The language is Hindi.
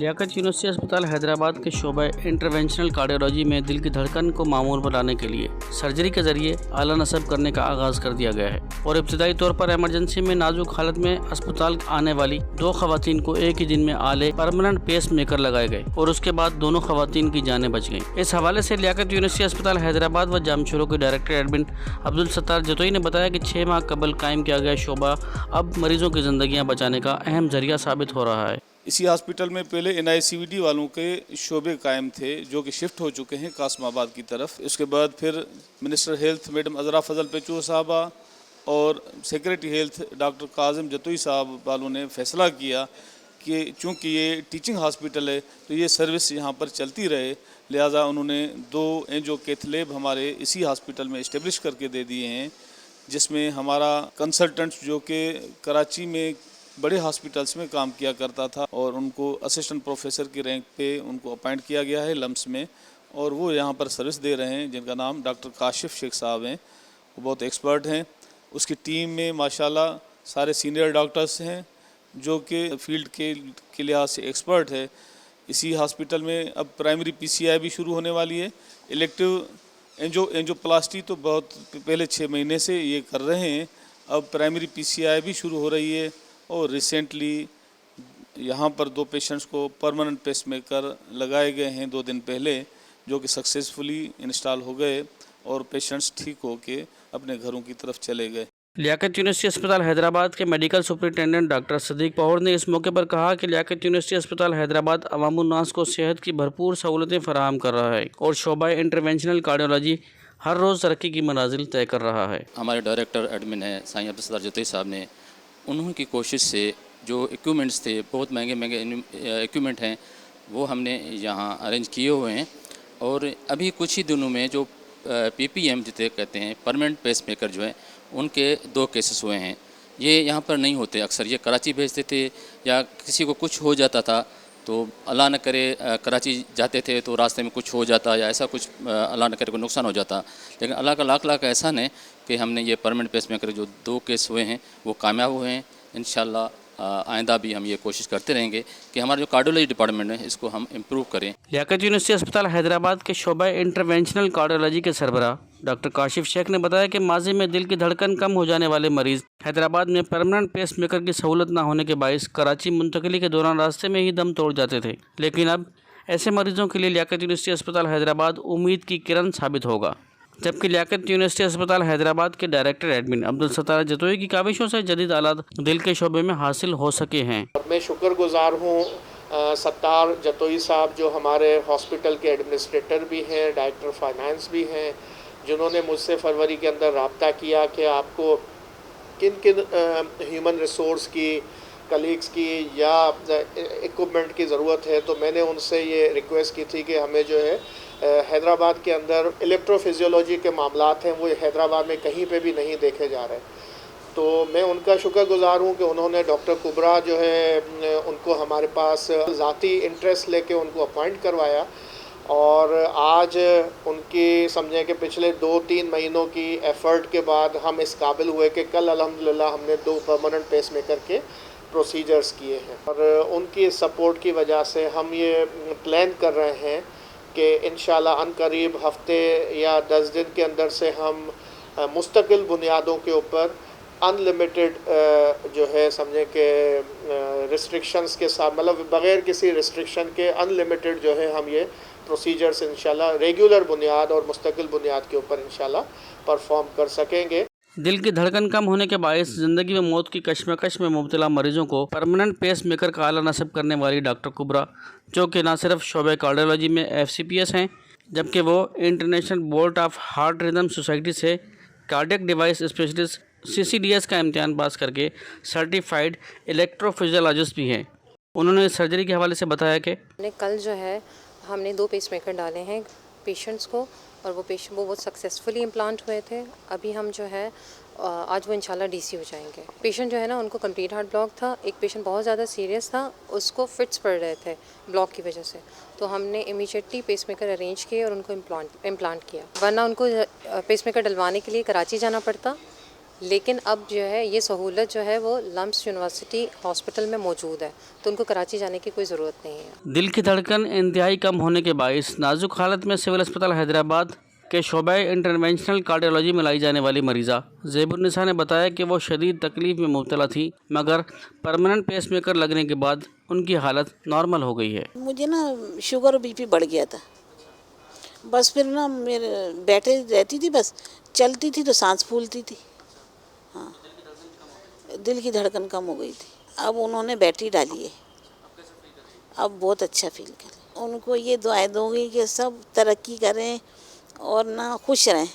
लियाकत यूनिवर्सिटी अस्पताल हैदराबाद के शोबा इंटरवेंशनल कार्डियोलॉजी में दिल की धड़कन को मामूल पर लाने के लिए सर्जरी के जरिए आला नस्ब करने का आगाज कर दिया गया है और इब्तदाई तौर पर इमरजेंसी में नाजुक हालत में अस्पताल आने वाली 2 खवातीन को एक ही दिन में आले परमानेंट पेस मेकर लगाए गए और उसके बाद दोनों खवातीन की जानें बच गईं। इस हवाले से लियाकत यूनिवर्सिटी अस्पताल हैदराबाद व जामशोरों के डायरेक्टर एडमिन अब्दुल सत्तार जतोई ने बताया कि 6 माह कबल कायम किया गया शोबा अब मरीजों की जिंदगियां बचाने का अहम जरिया साबित हो रहा है। इसी हॉस्पिटल में पहले NICVD वालों के शोबे कायम थे जो कि शिफ्ट हो चुके हैं कासमाबाद की तरफ। उसके बाद फिर मिनिस्टर हेल्थ मैडम अजरा फजल पेचू साहबा और secretary health doctor Kazim Jatoi साहब वालों ने फैसला किया कि चूँकि ये टीचिंग हॉस्पिटल है तो ये सर्विस यहाँ पर चलती रहे, लिहाजा उन्होंने 2 एंजियो कैथ लैब हमारे इसी हॉस्पिटल में इस्टेब्लिश करके दे दिए हैं, जिसमें हमारा कंसल्टेंट जो कि कराची में बड़े हॉस्पिटल्स में काम किया करता था और उनको असिस्टेंट प्रोफेसर की रैंक पे उनको अपॉइंट किया गया है लम्स में, और वो यहाँ पर सर्विस दे रहे हैं, जिनका नाम डॉक्टर काशिफ शेख साहब हैं। वो बहुत एक्सपर्ट हैं। उसकी टीम में माशाल्लाह सारे सीनियर डॉक्टर्स हैं जो कि फील्ड के लिहाज से एक्सपर्ट है। इसी हॉस्पिटल में अब प्राइमरी PCI भी शुरू होने वाली है। इलेक्टिव एंजियोप्लास्टी तो बहुत पहले 6 महीने से ये कर रहे हैं, अब प्राइमरी PCI भी शुरू हो रही है और रिसेंटली यहाँ पर 2 पेशेंट्स को परमानेंट पेसमेकर लगाए गए हैं 2 दिन पहले, जो कि सक्सेसफुली इंस्टॉल हो गए और पेशेंट्स ठीक होके अपने घरों की तरफ चले गए। लियाकत यूनिवर्सिटी अस्पताल हैदराबाद के मेडिकल सुपरिटेंडेंट डॉक्टर सदीक पहौर ने इस मौके पर कहा कि लियाकत यूनिवर्सिटी अस्पताल हैदराबाद अवामुन्नास को सेहत की भरपूर सहूलतें फराहम कर रहा है और शोबा इंटरवेंशनल कार्डियोलॉजी हर रोज़ तरक्की की मनाजिल तय कर रहा है। हमारे डायरेक्टर एडमिन है साईं अब्दुल सत्तार जतोई साहब ने, उन्होंने कोशिश से जो इक्विपमेंट्स थे, बहुत महंगे इक्विपमेंट हैं, वो हमने यहाँ अरेंज किए हुए हैं और अभी कुछ ही दिनों में जो PPM जिसे कहते हैं परमानेंट पेस मेकर जो है उनके 2 केसेस हुए हैं। ये यहाँ पर नहीं होते, अक्सर ये कराची भेजते थे या किसी को कुछ हो जाता था तो अल्लाह न करे कराची जाते थे तो रास्ते में कुछ हो जाता या ऐसा कुछ अल्लाह न करे को नुकसान हो जाता, लेकिन अल्लाह का लाख लाख एहसान है कि हमने ये परमानेंट पेस मेकर जो 2 केस हुए हैं वो कामयाब हुए हैं। इंशाल्लाह आइंदा भी हम ये कोशिश करते रहेंगे कि हमारा जो कार्डियोलॉजी डिपार्टमेंट है इसको हम इम्प्रूव करें। लियाकत यूनिवर्सिटी अस्पताल हैदराबाद के शोबा इंटरवेंशनल कार्डियोलॉजी के सरबराह डॉक्टर काशिफ शेख ने बताया कि माजी में दिल की धड़कन कम हो जाने वाले मरीज हैदराबाद में परमानेंट पेस मेकर की सहूलत न होने के बायस कराची मुंतकिली के दौरान रास्ते में ही दम तोड़ जाते थे, लेकिन अब ऐसे मरीजों के लिए लियाकत यूनिवर्सिटी अस्पताल हैदराबाद उम्मीद की किरण साबित होगा। जबकि लियाकत यूनिवर्सिटी अस्पताल हैदराबाद के डायरेक्टर एडमिन अब्दुल सत्तार जतोई की काविशों से जदीद आलात दिल के शोबे में हासिल हो सके हैं। मैं शुक्रगुजार हूँ सत्तार जतोई साहब जो हमारे हॉस्पिटल के एडमिनिस्ट्रेटर भी हैं, डायरेक्टर फाइनेंस भी हैं, जिन्होंने मुझसे फरवरी के अंदर रब्ता किया कि आपको किन किन ह्यूमन रिसोर्स की, कलीग्स की या इक्विपमेंट की ज़रूरत है। तो मैंने उनसे ये रिक्वेस्ट की थी कि हमें जो है हैदराबाद के अंदर इलेक्ट्रोफिजियोलॉजी के मामलात हैं वो हैदराबाद में कहीं पे भी नहीं देखे जा रहे। तो मैं उनका शुक्रगुजार हूँ कि उन्होंने डॉक्टर कुबरा जो है उनको हमारे पास ज़ाती इंटरेस्ट लेके उनको अपॉइंट करवाया और आज उनकी समझें कि पिछले 2-3 महीनों की एफ़र्ट के बाद हम इस काबिल हुए कि कल अल्हम्दुलिल्लाह हमने 2 परमानेंट पेस मेकर के प्रोसीजर्स किए हैं और उनकी सपोर्ट की वजह से हम ये प्लान कर रहे हैं कि इंशाल्लाह अनकरीब हफ्ते या 10 दिन के अंदर से हम मुस्तकिल बुनियादों के ऊपर अनलिमिटेड जो है समझें कि रिस्ट्रिक्शंस के साथ, मतलब बग़ैर किसी रिस्ट्रिक्शन के अनलिमिटेड जो है हम ये प्रोसीजर्स इंशाल्लाह रेगुलर बुनियाद और मुस्तकिल बुनियाद के ऊपर इंशाल्लाह परफॉर्म कर सकेंगे। दिल की धड़कन कम होने के बायस जिंदगी में मौत की कश्मकश में मुब्तला मरीजों को परमानेंट पेस मेकर का आला नस्ब करने वाली डॉक्टर कुबरा, जो कि न सिर्फ शोबे कार्डियोलॉजी में FCPS हैं, जबकि वो international board of heart rhythm society से कार्डियक डिवाइस स्पेशलिस्ट CCDS का इम्तिहान पास करके सर्टिफाइड इलेक्ट्रोफिजियोलॉजिस्ट भी हैं। उन्होंने इस सर्जरी के हवाले से बताया कि कल जो है हमने 2 पेस मेकर डाले हैं पेशेंट्स को और वो बहुत सक्सेसफुली इम्प्लांट हुए थे। अभी हम जो है आज वो इंशाल्लाह DC हो जाएंगे। पेशेंट जो है ना उनको कंप्लीट हार्ट ब्लॉक था, एक पेशेंट बहुत ज़्यादा सीरियस था, उसको फिट्स पड़ रहे थे ब्लॉक की वजह से, तो हमने इमीडिएटली पेस मेकर अरेंज किए और उनको इम्प्लांट किया, वरना उनको पेस मेकर डलवाने के लिए कराची जाना पड़ता लेकिन अब जो है ये सहूलत जो है वो लम्स यूनिवर्सिटी हॉस्पिटल में मौजूद है, तो उनको कराची जाने की कोई ज़रूरत नहीं है। दिल की धड़कन इंतहाई कम होने के बायस नाजुक हालत में सिविल अस्पताल हैदराबाद के शोबे इंटरवेंशनल कार्डियोलॉजी में लाई जाने वाली मरीज़ा ज़ेबुन्निसा ने बताया कि वो शदीद तकलीफ़ में मुब्तला थी, मगर परमानेंट पेसमेकर लगने के बाद उनकी हालत नॉर्मल हो गई है। मुझे ना शुगर और बीपी बढ़ गया था, बस फिर ना मेरे बैठे रहती थी, बस चलती थी तो सांस फूलती थी। हाँ, दिल की धड़कन कम हो गई थी। अब उन्होंने बैटरी डाली है, अब बहुत अच्छा फील करें। उनको ये दुआएं दूंगी कि सब तरक्की करें और ना खुश रहें।